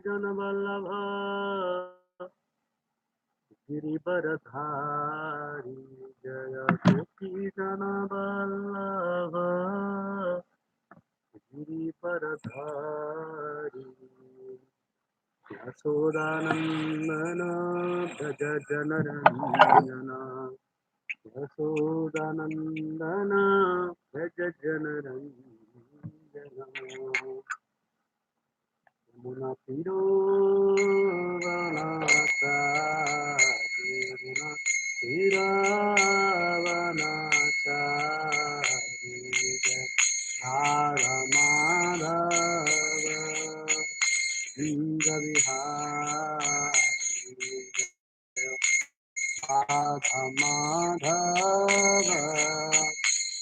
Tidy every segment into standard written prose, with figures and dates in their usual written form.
जनवल्लभ गिरिवरधारी जय गोपी जनवल्लभ गिरिवरधारी यशोदानन्दन भज जनरञ्जन यशोदानन्दन भज जनरञ्जन यमुना तीरो वनाचार्य यमुना तीरावनाचार्य जय राधा माधव सिंह विहारी जय Radha Madhav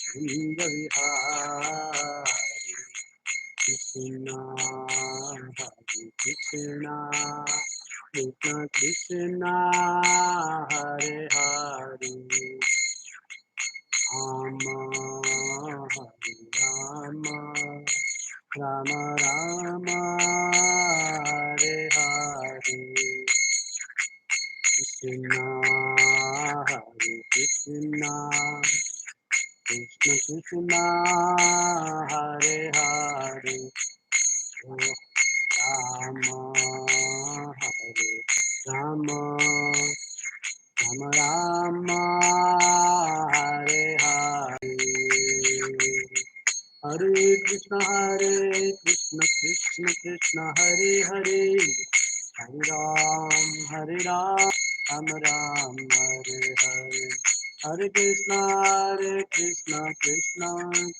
Singh Vihari Krishna, Hare Krishna, Krishna Krishna, Hare Hare, Rama Hare Rama, Rama Rama, Hare Hare, Krishna, Hare Krishna, Krishna Krishna, Hare Hare. Rama Hare Rama Rama Rama Hare Hare Hare Krishna Krishna Krishna Hare Hare Hare Ram Ram Ram Hare Hare Hare Krishna Krishna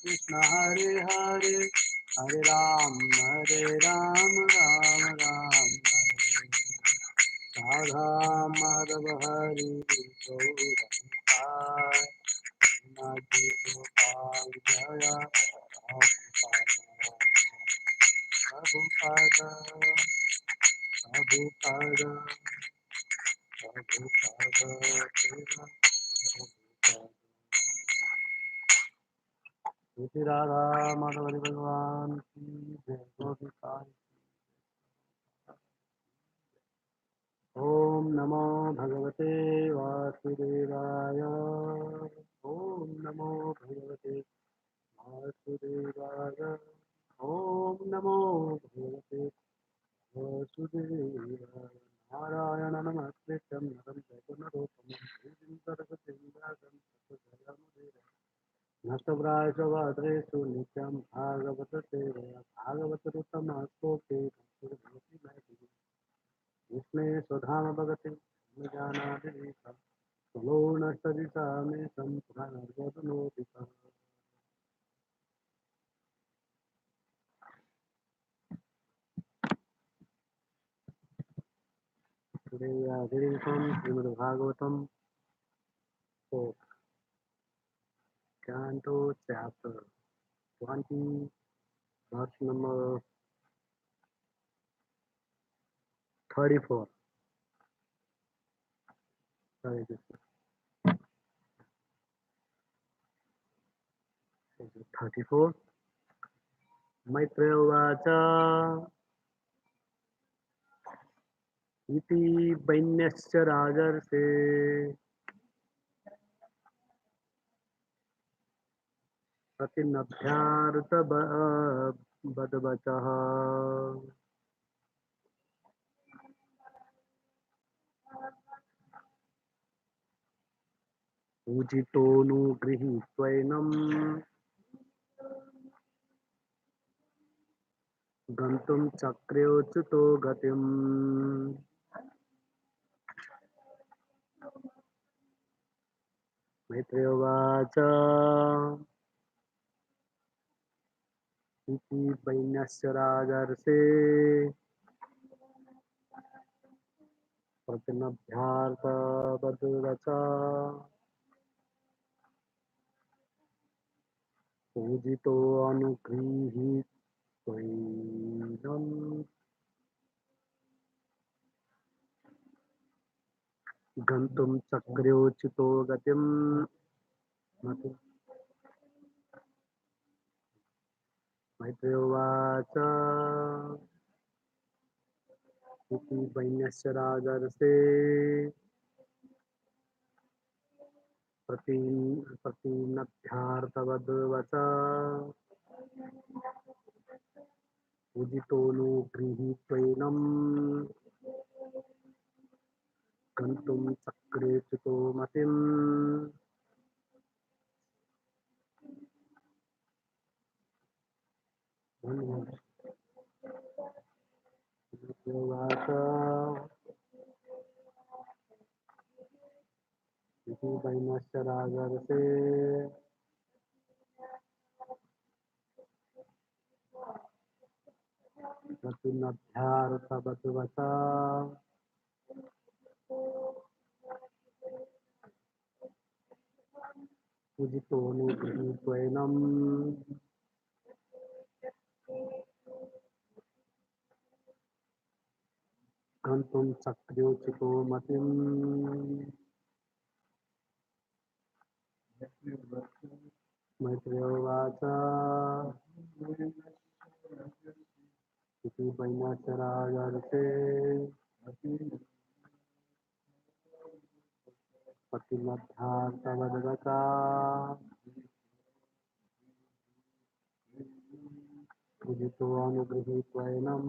Krishna Hare Hare Hare Ram Ram Ram Hare Radha Madhav Hari Gauranga Nadi Gopal Jaya Prabhupada Prabhupada Prabhupada Prabhupada Shri Radha Madhav Bhagavan Ki Jai Gauranga Om Namo Bhagavate Vasudevaya Om Namo Bhagavate Vasudevaya Om Namo Bhagavate Vasudevaya Narayana Namaskrityam Naram Chaitanya Devim Saraswatim Vyasam Tato Nashtavraya Vadresu Nityam Bhagavata Sevaya Bhagavata Ruttama Skote Bhakti Vishne Swadhama Bhagati Nijana Divita Salo Nashtadisa Me Sampurana Dita. Today we are reading from Srimad Bhagavatam 4, Canto Chapter 20, verse number 34. Sorry, this is 34. Maitreya Vacha Iti Vainyasya Rajarse Pratinabhyarta Badvachaha Ujitonu Gantum Chakryochuto Gatim Maitreya Vacha Iti Vainyasya Rajarse Pratinabhyarta Badvacha Ujito Anugrihi Swainam Gantum Chakryochuto Gatim Maitreya Vacha वैन्यस्य राजर्षे प्रतीनभ्यार्थवद्वच उदितो नो गृहीत्वैनं गन्तुं चक्रे चितो मतिम् उवाच इति वैनस्य राजर्षे प्रतिनभ्यार्थवद्वच उदितो नो गृहीत्वैनं गन्तुं चक्र्योचितो मतिम् मैत्रेयोवाच इति वैनस्य राजर्षे प्रतिमध्यार्थवद्वचा उदितोऽनुगृहीत्वैनं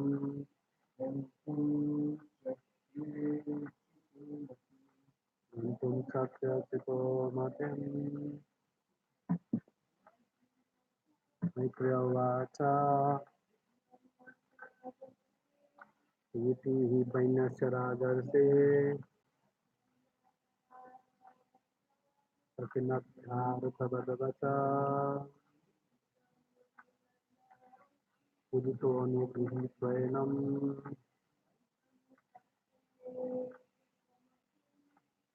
गन्तुं शक्यचितो मतिम् मैत्रेयोवाच इति हि वैनस्य राजर्षे प्रतिमध्यार्थवद्वचा उदितोऽनुगृहीत्वैनं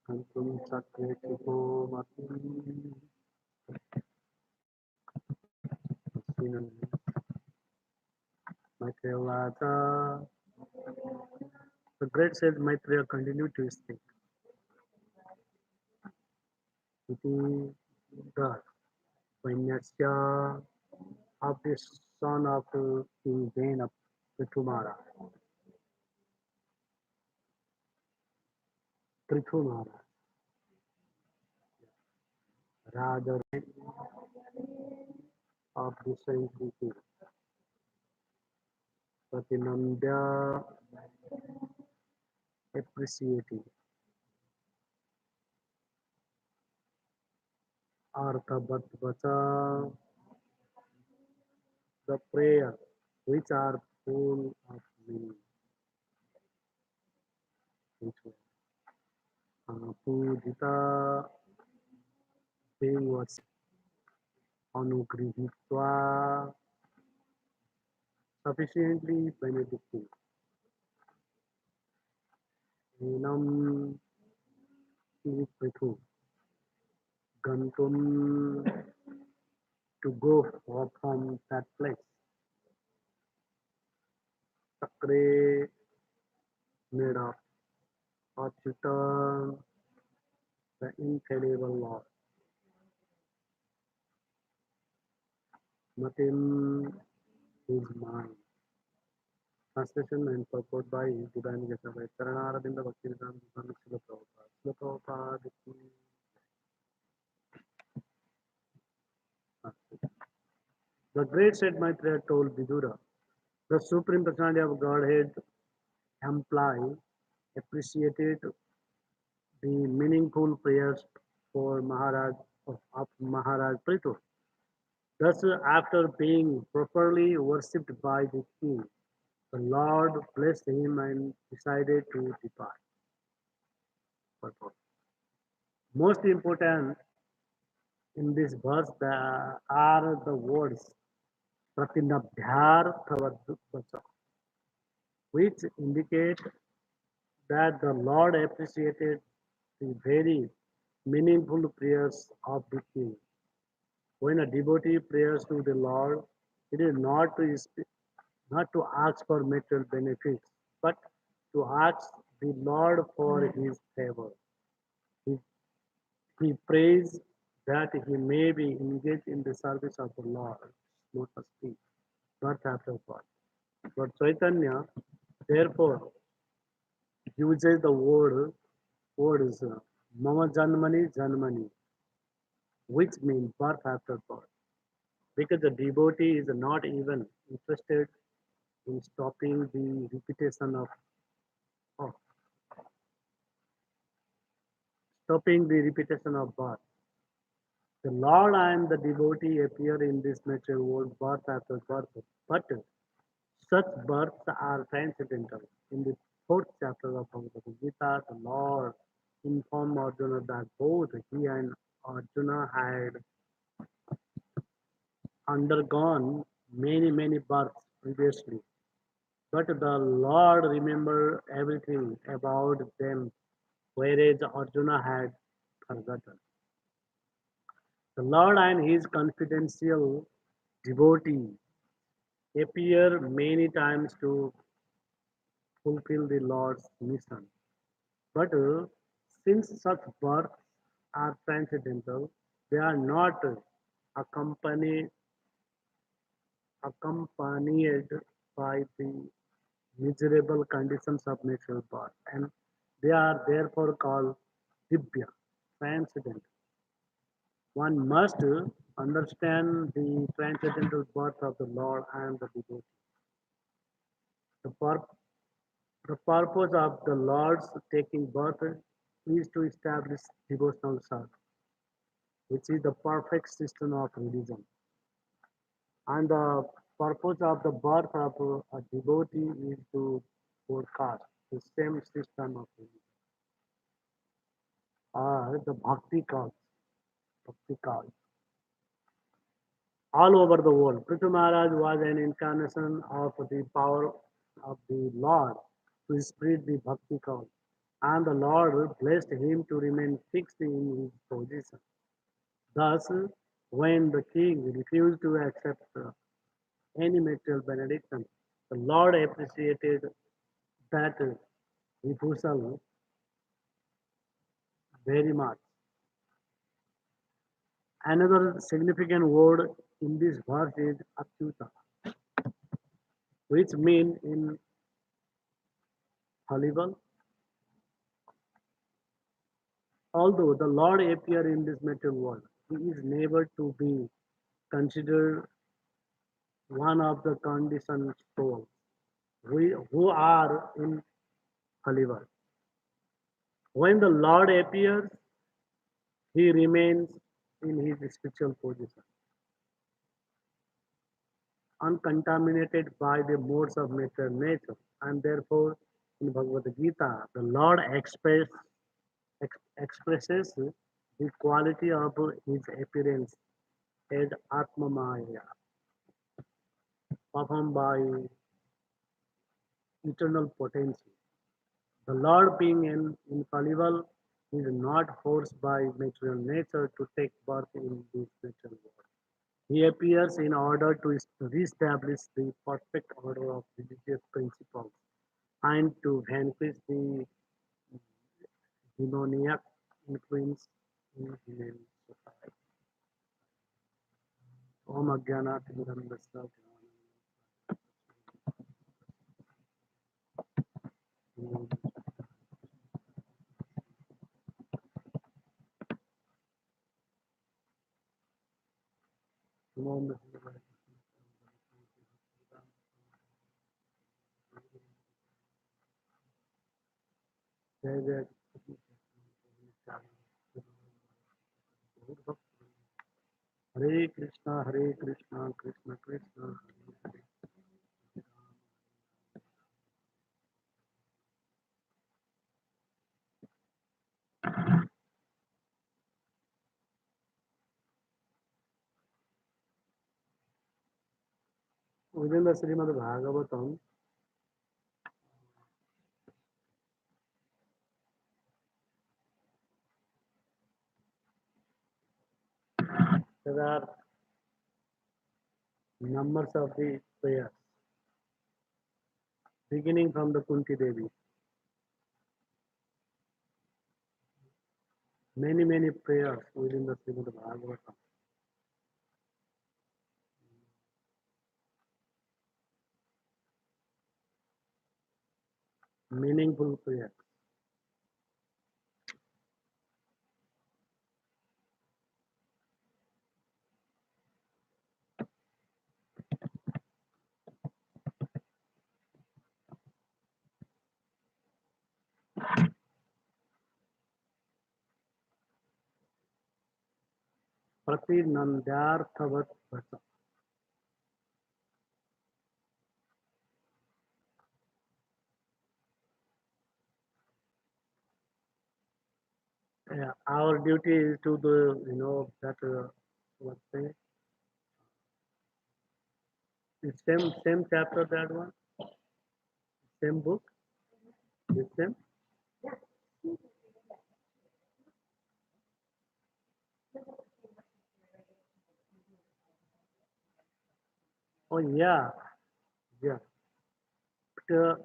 गन्तुं शक्यचितो मतिम् Maitreya. The great sage Maitreya continued to speak. Iti the Vainyasya of the son of King Jain of Prithumara. Prithumara. Rather of the same Prithi. Pratinandya appreciating Arthavatvacha the prayer which are full of meaning. Pujita being was अनुगृहीत्वा sufficiently benedicting enam prithu gantum to go from that place chakre made of Achyuta the infallible Lord Matim his mind. Translation and purport by Divine Gesavai Charanaravinda Bhaktivedanta Swami Srila Prabhupada. Srila Prabhupada. The great said Maitreya told Vidura, the Supreme Personality of Godhead Employ appreciated the meaningful prayers for of Maharaj Prithu. Thus, after being properly worshipped by the king, the Lord blessed him and decided to depart. Most important in this verse are the words Pratinabhyarthavacha, which indicate that the Lord appreciated the very meaningful prayers of the king. When a devotee prays to the Lord, it is not to ask for material benefits, but to ask the Lord for his favor. He, he prays that he may be engaged in the service of the Lord, not a speech, not after God. But Chaitanya, therefore, uses the words Mama Janmani Janmani, which means birth after birth. Because the devotee is not even interested in of stopping the repetition of birth. The Lord and the devotee appear in this material world birth after birth, but such births are transcendental. In the fourth chapter of Bhagavad Gita, the Lord informed Arjuna that both he and Arjuna had undergone many births previously, but the Lord remembered everything about them, whereas Arjuna had forgotten. The Lord and his confidential devotee appear many times to fulfill the Lord's mission. But since such births are transcendental, they are not accompanied, accompanied by the miserable conditions of natural birth, and they are therefore called Dibya, transcendental. One must understand the transcendental birth of the Lord and the devotee. The, pur- the purpose of the Lord's taking birth is to establish devotional service, which is the perfect system of religion. And the purpose of the birth of a devotee is to broadcast the same system of religion, or the bhakti cult, all over the world. Prithu Maharaj was an incarnation of the power of the Lord to spread the bhakti cult, and the Lord blessed him to remain fixed in his position. Thus, when the king refused to accept any material benediction, the Lord appreciated that refusal very much. Another significant word in this verse is Achyuta, which means infallible. Although the Lord appears in this material world, he is never to be considered one of the conditioned souls who are infallible. When the Lord appears, he remains in his spiritual position, uncontaminated by the modes of matter nature. And therefore, in Bhagavad Gita, the Lord expresses the quality of his appearance as Atma Maya, performed by eternal potency. The Lord, being infallible, is not forced by material nature to take birth in this material world. He appears in order to reestablish the perfect order of religious principles and to vanquish the demoniac influence in human society. Om Ajnana-Timirandasya Jai Jai Hare Krishna, Krishna Krishna, Hare Hare. Within the Srimad Bhagavatam, there are numbers of the prayers, beginning from the Kunti Devi. Many prayers within the Srimad Bhagavatam. meaningful prayer. प्रतिनन्द्यार्थवत् वच. Yeah, our duty is to the, that, what say, it's same chapter, that one, same book, the same. Oh yeah, yeah, but,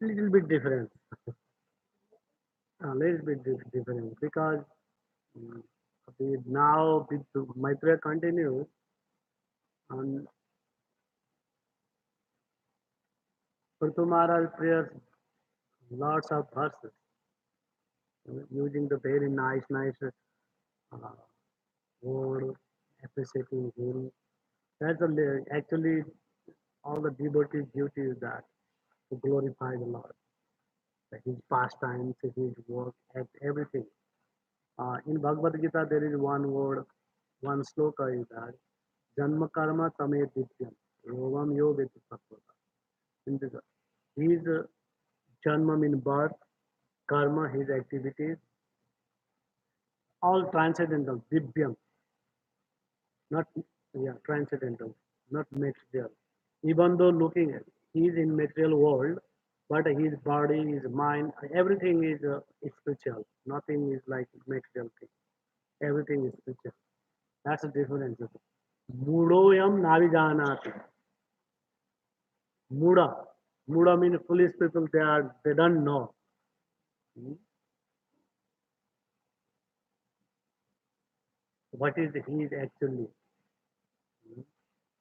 little bit different, a little bit different because mm, now with Maitreya continues and Purtu Maharaj prayers lots of verses using the very nice uh, word, appreciating Guru. That's actually all the devotees' duty is that to glorify the Lord, his pastimes, his work, everything. In Bhagavad Gita, there is one word, one sloka is that Janma Karma Tame Dityam Yovam Yoga Sattva. In this, his Janma means birth, karma, his activities, all transcendental, Divyam, not transcendental, not material. Even though looking at, he is in material world, but his body, his mind, everything is spiritual. Nothing is like material thing. Everything is spiritual. That's the difference. Mudoyam navijanati. Muda. Muda means foolish people. They don't know. Hmm? What is he is actually.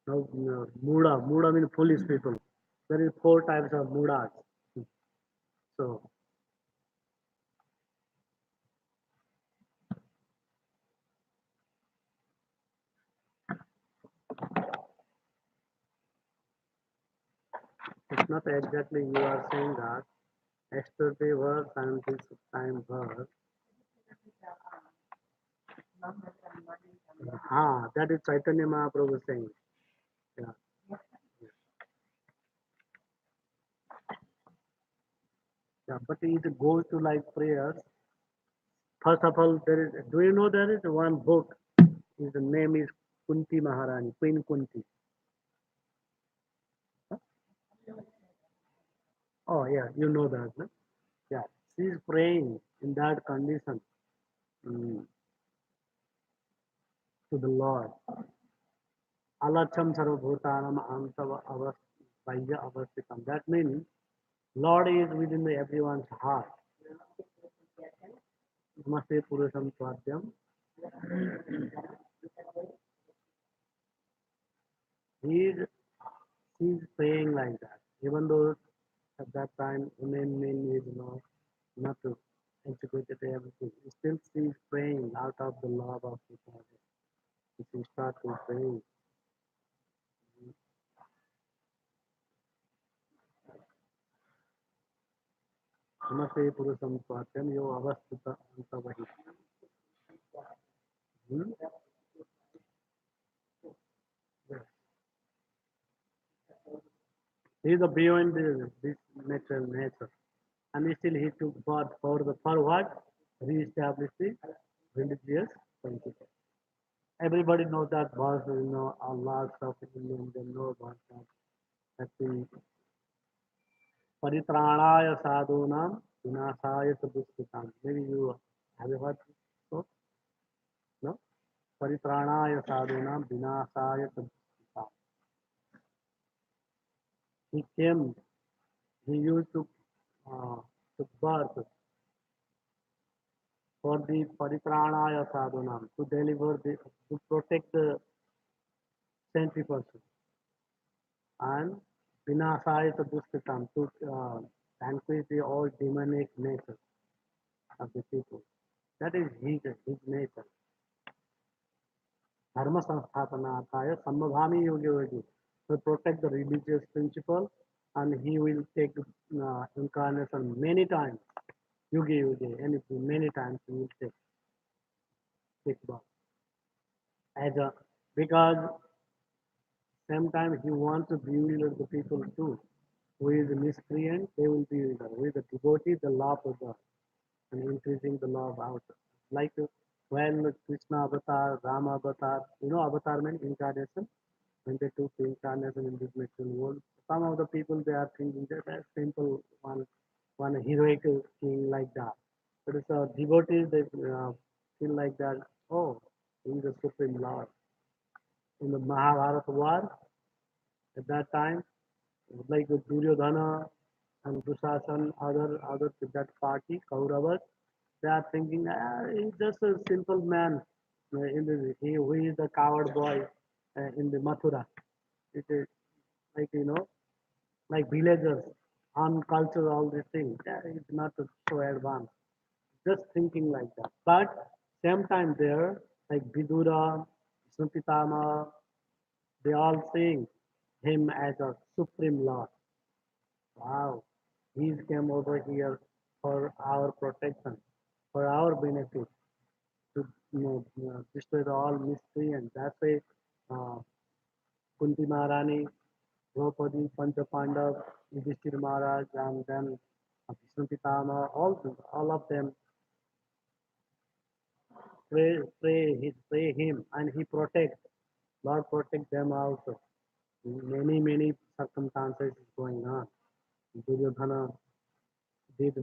Now, Muda. Muda means foolish people. There is four types of Mudas. So it's not exactly you are saying that yesterday was and this time was. That is Chaitanya Mahaprabhu saying. Yeah, yeah. But it goes to like prayers. First of all, there is. Do you know there is one book? His name is Kunti Maharani, Queen Kunti. Oh yeah, you know that. No? Yeah, she is praying in that condition mm, to the Lord. Alacham sarvabhutanam antava avastaya avastitam. That means Lord is within everyone's heart. Namaste Purusham Swadhyam. He is He's praying like that. Even though at that time women is not educated everything. Still she is praying out of the love of the Father. She start to pray. Namaste Purusam Swatyam Yo Avastita Antavahi. Hmm? Yes. He is beyond this nature. And still he took for what? Re-establish the religious principle. Everybody knows that verse, a lot of Indians they know about that. That the परित्राणाय साधूनां विनाशाय च दुष्कृतां. Maybe you have you heard so? No? परित्राणाय साधूनां विनाशाय च दुष्कृतां. He came, he used to birth for the paritranaya sadhunam, to deliver to protect the saintly person, and vinasaya to dushkitam, to vanquish the all demonic nature of the people. That is his nature. धर्म संस्थापना अर्थाय Sammadhami Yogi Yogi will protect the religious principle and he will take incarnation many times. Yogi Yogi, anything, many times he will take birth. As a, because sometimes he wants to bewilder the people too. Who is a miscreant, they will be who is a devotee, the love of God and increasing the love out. Like when Krishna avatar, Rama avatar, avatar means incarnation. When they took the incarnation in this material world, some of the people they are thinking that a simple one heroic king like that. But it's a devotees they feel like that. Oh, he is the supreme lord. In the Mahabharata war, at that time, like Duryodhana and Dushasan, other that party, Kauravas, they are thinking he's just a simple man. Who is the coward boy in the Mathura. It is like like villagers on culture, all these things. Yeah, it's not so advanced. Just thinking like that. But same time there, like Vidura, Srutitama, they all seeing him as a supreme lord. Wow, he's came over here for our protection, for our benefit, to destroy all mystery, and that's why uh, Kunti Maharani, Draupadi, Pancha Pandav, Yudhishthir Maharaj, and then Bhishma Pitama, all of them pray him, and he protect. Lord protect them also. Many circumstances is going on. Duryodhana did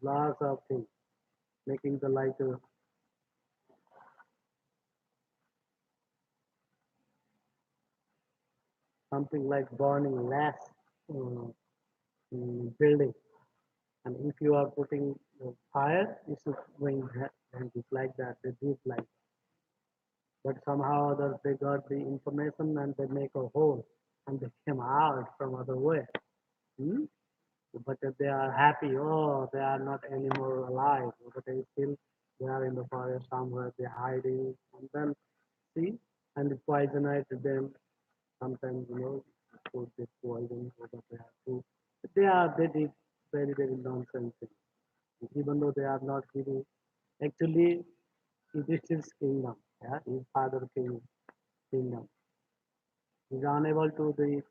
lots of things, making the light something like burning less uh, building. And if you are putting fire, it's going and it's like that. They did like, but somehow others they got the information and they make a hole and they came out from other way. Hmm? But they are happy. Oh, they are not anymore alive. But they still they are in the forest somewhere. They're hiding and then see and poisonate them. Sometimes put this poison over their food. They did very nonsense things. Even though they are not giving. Actually, it is his kingdom. Yeah, his father kingdom. He's unable to the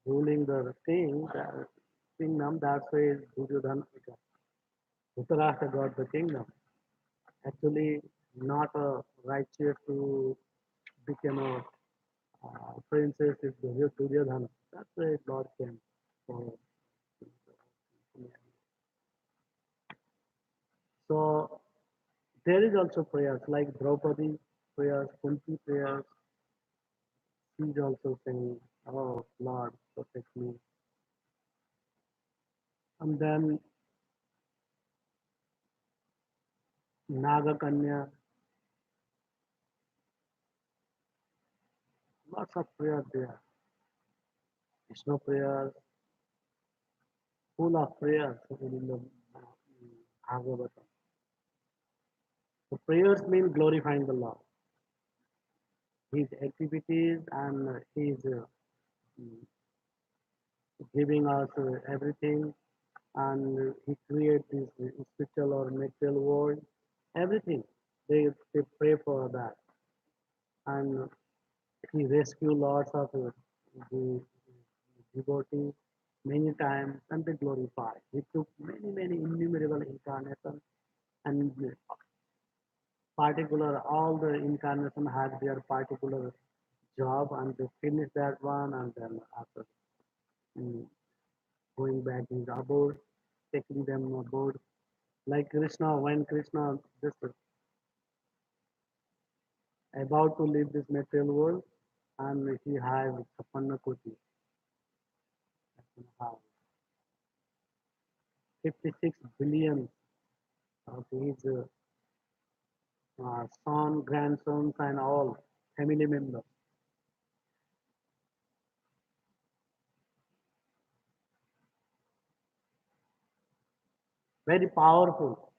ruling the kingdom. That's why Duryodhana Dhritarashtra got the kingdom. Actually, not a righteous to become a princess is Duryodhana. That's why God came. So, so there is also prayers like Draupadi prayers, Kunti prayers. She's also saying, "Oh Lord, protect me." And then Naga Kanya, lots of prayers there. Vishnu prayers, full of prayers in the Bhagavatam. So prayers mean glorifying the Lord. His activities and his giving us everything, and he creates this spiritual or material world. Everything they pray for that, and he rescue lots of the devotees many times, and they glorify. He took many innumerable incarnations, and particular all the incarnation had their particular job, and they finish that one, and then after mm, going back in the abode, taking them aboard. Like Krishna, when Krishna just about to leave this material world, and he has Chapanna Koti, 56 billion of his son, grandsons, and all family members. very powerful.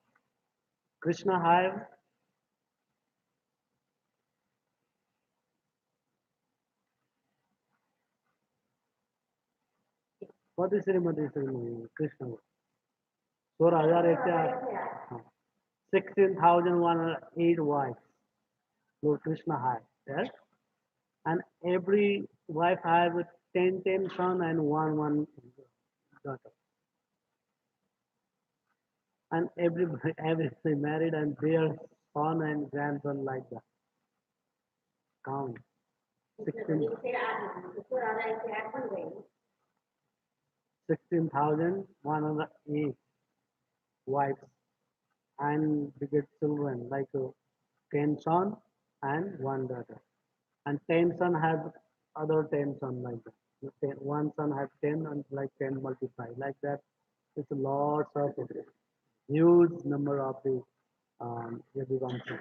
Krishna have what is Srimati Krishna? 16,108 wives. Lord Krishna had. Yes? And every wife has 10 son and one daughter. And every they married and their son and grandson like that. Count. 16,108 wives and beget children like 10 son and one daughter. And 10 son has other 10 son like that. One son has 10 and like 10 multiply like that. It's lots of huge number of the Yaduvamsa.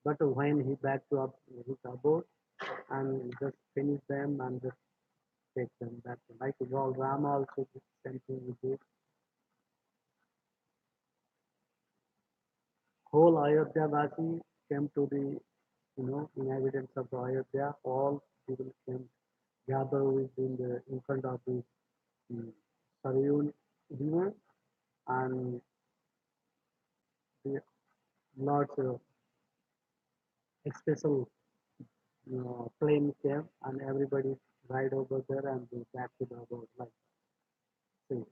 But when he back to up his abode and just finish them and just take them back. Like Lord Rama also did the same thing he did. Whole Ayodhya Vasi came to the inhabitants of the Ayodhya. All people came gather in front of the um, Sarayun river and the lots of special plane came and everybody ride over there and go back to the boat like see.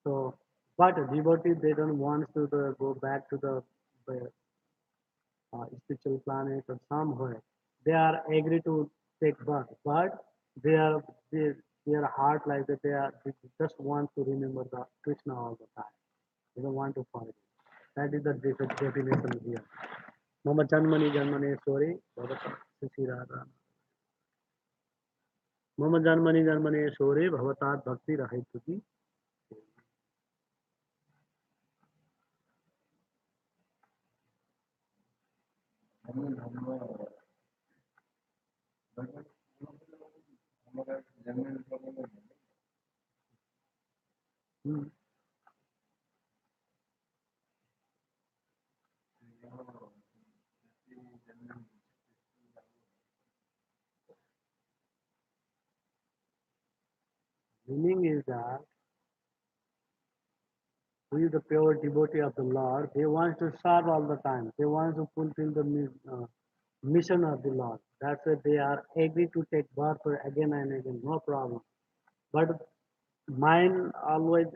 So, but devotees they don't want to go back to the spiritual planet or somewhere. They are agree to take birth, but they are they, their heart like that they just want to remember the Krishna all the time. They don't want to forget. That is the definition here. Mama Janmani Janmaneswari Bhavata Sisirada. Mama Janmani Janmaneswari Bhavatat Bhakti Rahituti. Hmm. Meaning is that who is the pure devotee of the Lord, they want to serve all the time. They want to fulfill the mission of the Lord. That's why they are agree to take birth again and again, no problem. But mind always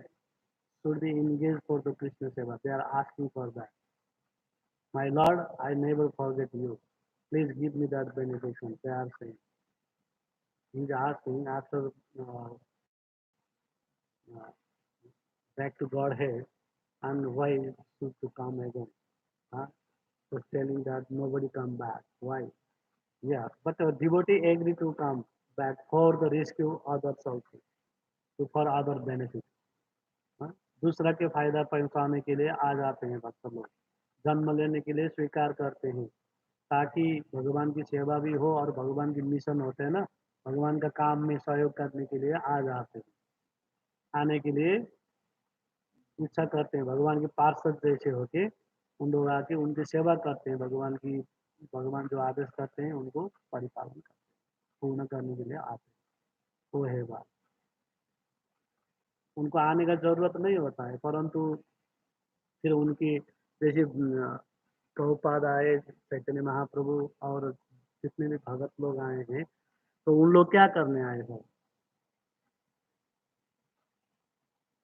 should be engaged for the Krishna Seva. They are asking for that. My Lord, I never forget you. Please give me that benediction. They are saying. He's asking after uh, back to Godhead and why should to come again. Huh? Was telling that nobody come back. Why? Yeah, but a devotee agree to come back for the rescue others also, to for other benefit. हाँ? दूसरा के फायदा पहुंचाने के लिए आ जाते हैं भक्त लोग जन्म लेने के लिए स्वीकार करते हैं ताकि भगवान की सेवा भी हो और भगवान की मिशन होते हैं ना भगवान का काम में सहयोग करने के लिए आ जाते हैं आने के लिए इच्छा करते हैं भगवान के पार्षद जैसे होके उन लोग आके उनकी सेवा करते हैं भगवान जो आदेश करते हैं उनको परिपालन करते हैं पूर्ण करने के लिए आते हैं वो है बात उनको आने का जरूरत नहीं होता है परंतु फिर उनकी जैसे प्रभुपाद आए चैतन्य महाप्रभु और जितने भी भगत लोग आए हैं तो उन लोग क्या करने आए हैं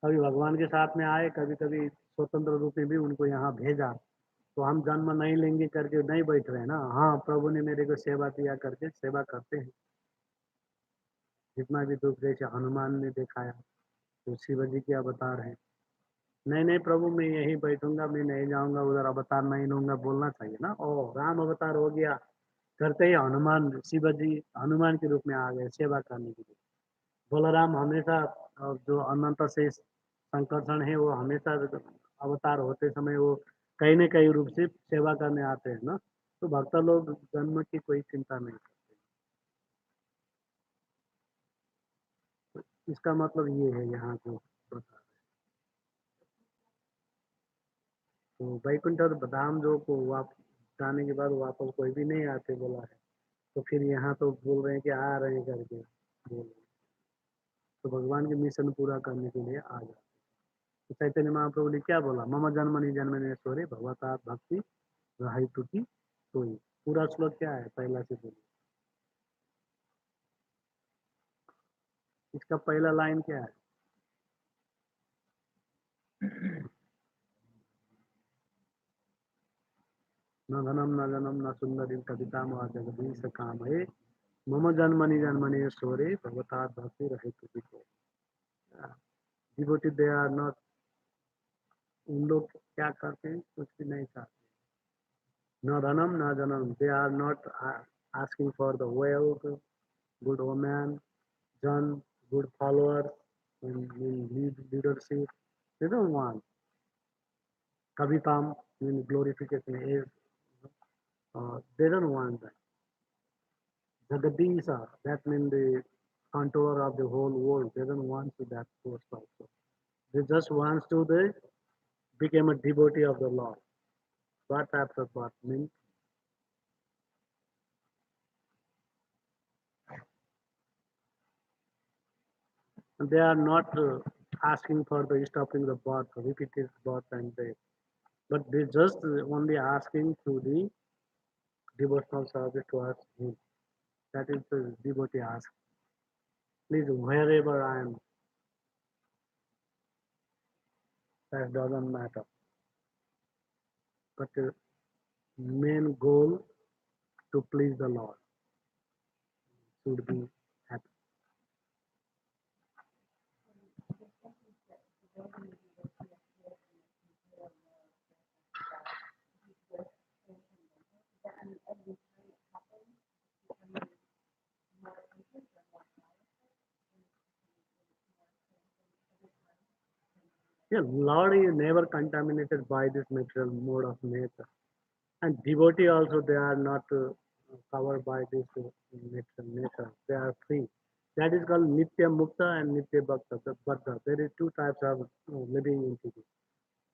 कभी भगवान के साथ में आए कभी कभी स्वतंत्र रूप में भी उनको यहाँ भेजा तो हम जन्म नहीं लेंगे करके नहीं बैठ रहे ना हाँ प्रभु ने मेरे को सेवा दिया करके सेवा करते हैं जितना भी दुख जैसे हनुमान ने दिखाया तो शिव जी के अवतार हैं नहीं नहीं प्रभु मैं यहीं बैठूंगा मैं नहीं जाऊंगा उधर अवतार नहीं लूंगा बोलना चाहिए ना ओ राम अवतार हो गया करते ही हनुमान शिव जी हनुमान के रूप में आ गए सेवा करने के लिए बलराम हमेशा जो अनंत से संकर्षण है वो हमेशा अवतार होते समय वो कहीं न कहीं रूप से सेवा करने आते हैं ना तो भक्त लोग जन्म की कोई चिंता नहीं करते इसका मतलब ये है यहाँ जो तो वैकुंठ और धाम जो को जाने के बाद वापस कोई भी नहीं आते बोला है। तो फिर यहाँ तो बोल रहे हैं कि आ रहे हैं करके बोल रहे हैं। तो भगवान के मिशन पूरा करने के लिए आ जाते। तो चैतन्य महाप्रभु ने क्या बोला, मम जन्मनि जन्मनेश्वरे भगवता भक्ति रही तुकी सोई। पूरा श्लोक क्या है पहला से बोलिए। इसका पहला लाइन क्या है? न धनम न जनम न सुंदरी कविता जगदीश काम है, मम जन्मनि जन्मनेश्वरे भगवता भक्ति रही तुकी सोई। डिवोटी दे आर नॉट, उन लोग क्या करते हैं, कुछ भी नहीं चाहते। No Ranam, no Janam. They are not asking for the wealth, good woman, John, good followers, in leadership. They don't want. Kavitam, in glorification is, they don't want that. Jagadisha, that means the controller of the whole world. They don't want to that post also. They just want to they become a devotee of the Lord. What types of what means? They are not asking for the stopping the birth, repeated birth and death, but they just only asking to the devotional service towards Him. That is the devotee ask. Please, wherever I am, that doesn't matter. But the main goal to please the Lord should be happy. Yeah, Lord is never contaminated by this material mode of nature. And devotee also, they are not covered by this nature. They are free. That is called Nitya Mukta and Nitya Bhakta. Baddha. There is two types of living entities.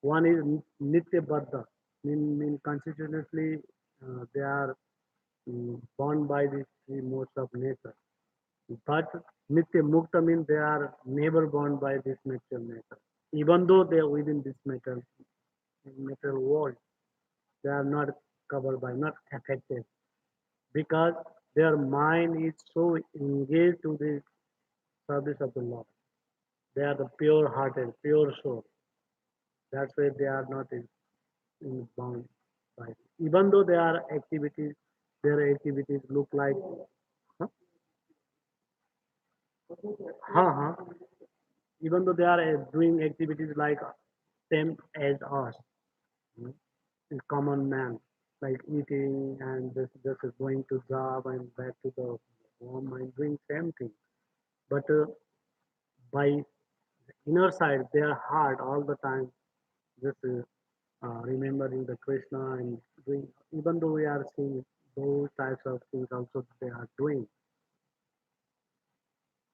One is Nitya Baddha, mean constitutionally they are bound by these three modes of nature. But Nitya Mukta means they are never bound by this material nature. Even though they are within this material world, they are not covered by, not affected, because their mind is so engaged to the service of the Lord. They are the pure hearted, pure soul. That's why they are not bound by it. Even though their activities look like, huh? Huh. Even though they are doing activities like same as us, hmm, common man, like eating and just going to job and back to the home and doing same thing. But by inner side, their heart all the time just remembering the Krishna and doing, even though we are seeing those types of things also they are doing,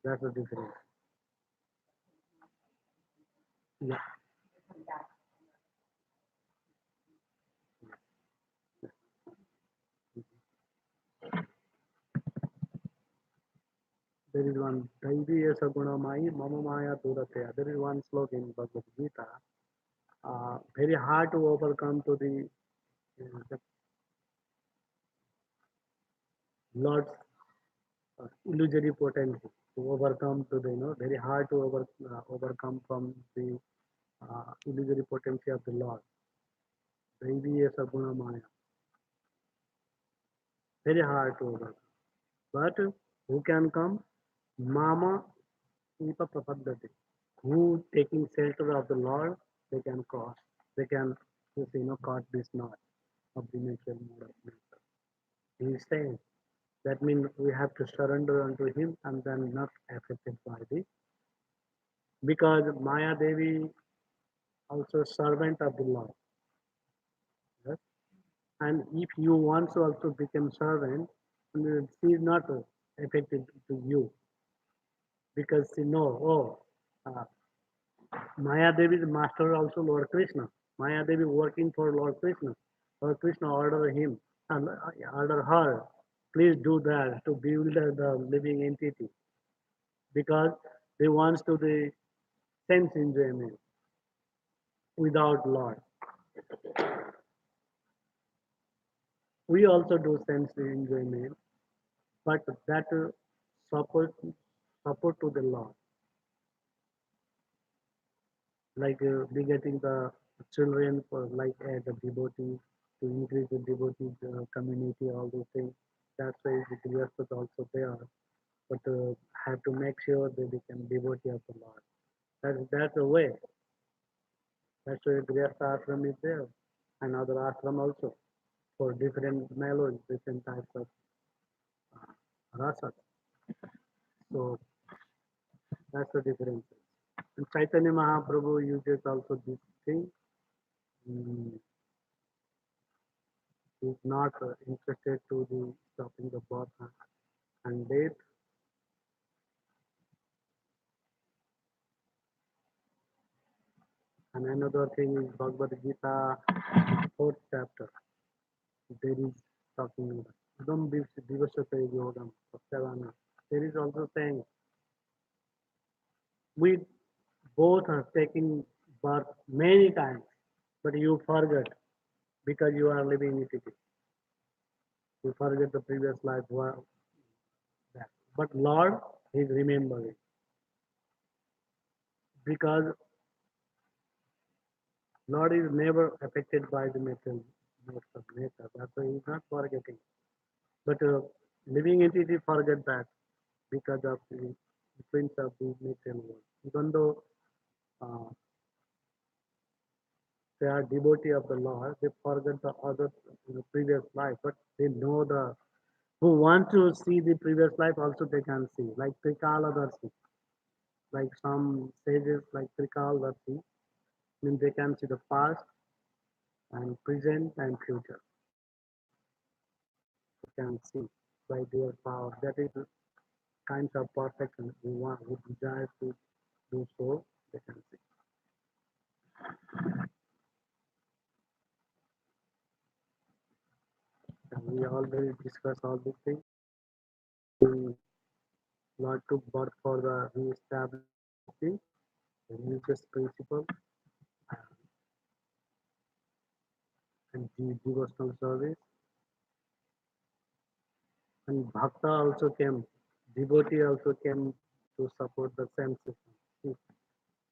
that's the difference. Yeah, there is one Daivi Esa Gunamai Mama Maya Durateya. There is one slogan in Bhagavad Gita. Very hard to overcome to the Lord's illusory potency, to overcome to the, very hard to overcome from the illusory potency of the Lord. Daivi Esa Gunamaya. Very hard to overcome. But who can come? Mama Ipa Prapaddati. Who taking shelter of the Lord, they can cross. They can caught this knot of the natural mode of nature. He is saying that means we have to surrender unto him and then not affected by the, because Maya Devi also servant of the Lord. Yes? And if you want to also become servant, she is not affected to you, because she know, oh, uh, Maya Devi is master also Lord Krishna. Mayadevi working for Lord Krishna. Lord Krishna ordered him and order her, please do that to build the living entity because they want to the sense enjoyment without Lord. We also do sense enjoyment, but that support support to the Lord, like begetting the children for like the devotee to increase the devotee community, all those things. That's why the Grihasthas also there, but have to make sure that they can devotee of the Lord. That's the way. That's why Grihastha ashram is there, and other ashram also for different mellows, different types of rasas. So that's the difference. And Chaitanya Mahaprabhu uses also this thing. Mm, he's not interested to the stopping the birth and death. And another thing is Bhagavad Gita, fourth chapter. There is talking about Udam Divasate Yogam Satyavana. There is also saying we both are taking birth many times, but you forget because you are living it. You forget the previous life. That. But Lord is remembering because Lord is never affected by the material notes of nature. That's why he's not forgetting. But living entity forget that because of the influence of the material world. Even though uh, they are devotee of the Lord, they forget the other previous life, but they know the who want to see the previous life also they can see, like Trikaladarshi, like some sages like Trikaladarshi, mean they can see the past and present and future. They can see by their power. That is the kinds of perfection we want, we desire to do so, they can see. And we already discussed all these things. We Lord took birth for the re-establishing the religious principle and the devotional service. And Bhakta also came, devotee also came to support the same system. See,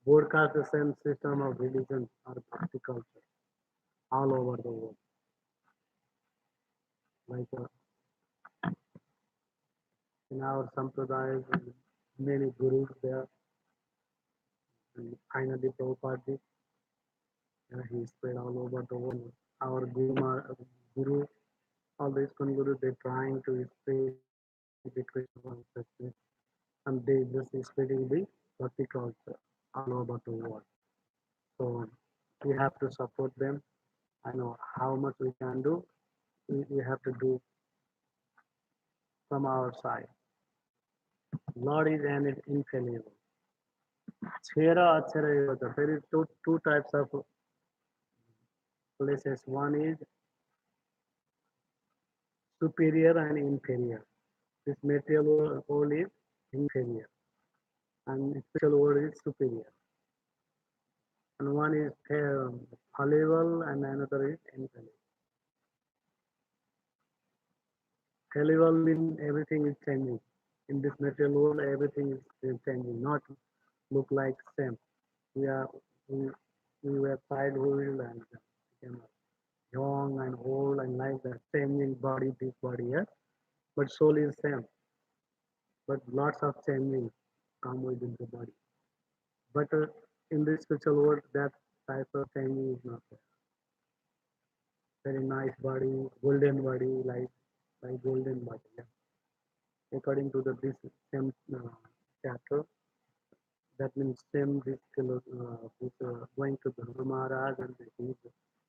broadcast the same system of religion or bhakti culture all over the world. Like in our sampradayas, many gurus there, and finally Prabhupada, he spread all over the world. Our guru, all the ISKCON guru, they're trying to spread the Krishna consciousness, and they just spreading the bhakti culture all over the world. So we have to support them. I know how much we can do. We have to do from our side. Lord is an infallible. Chera achara yoga. There is two types of places. One is superior and inferior. This material world is inferior, and spiritual world is superior. And one is fallible, and another is infallible. Fallible means everything is changing. In this material world, everything is changing, not look like same. We are we, we were childhood and became young and old and like that, same in body, this body, yeah. But soul is same. But lots of changing come within the body. But in this spiritual world, that type of changing is not there. Very nice body, golden body, like golden body. Yeah. According to the this same chapter, that means same going to Dhruva Maharaj and his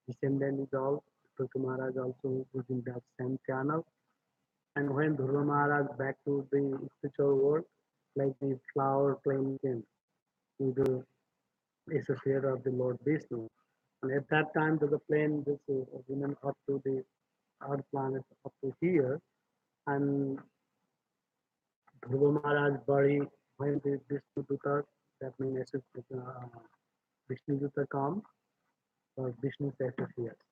descendant is all Dhruva Maharaj also is in that same channel. And when Dhruva Maharaj back to the spiritual world, like the flower playing in with the associate of the Lord Vishnu, And at that time, there's a plane this women up to the Earth planet up to here, and Dhruva Maharaj body when the Vishnu Dutta, that means Vishnu Dutta come or Vishnu associates.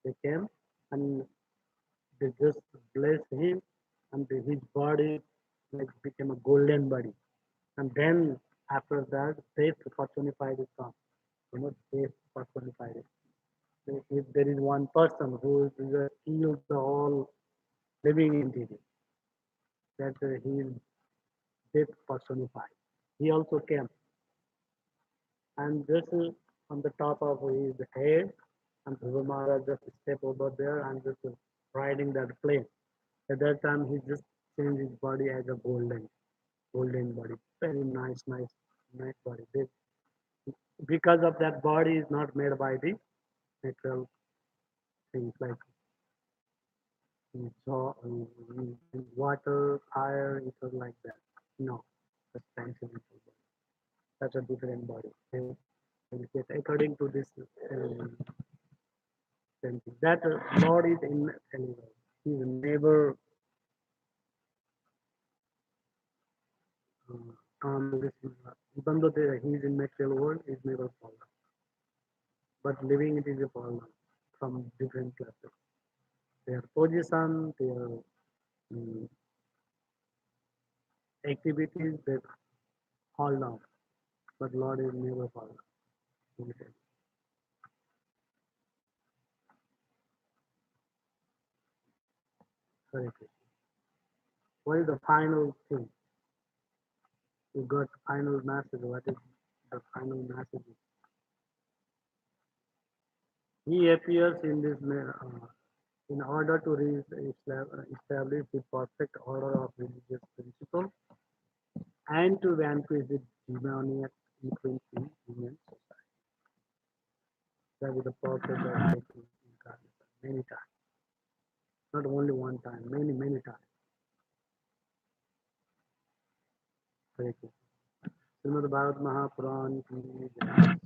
They came and they just blessed him, and his body like became a golden body. And then after that, death personified is come. Death personified it. If there is one person who kills the whole living entity, that he is death personified. He also came, and just on the top of his head, and Dhruva Maharaj just step over there and just riding that plane. At that time, he just changed his body as a golden body. Very nice body. Because of that body is not made by the natural things like water, fire, it was like that. No, that's transcendental body. That's a different body. They get according to this same thing. That Lord is immortal. He is never this even though he is in material world, he is never fallen. But living it is a fallen from different classes. Their position, their um, activities, they fall down. But Lord is never fallen. Correct. What is the final thing? You got final message. What is the final message? He appears in this in order to establish the perfect order of religious principle and to vanquish the demoniac influence in human society. That is the purpose of taking incarnation many times. Not only one time, many times. Thank you. Shrimad Bharat Mahapuran की जय।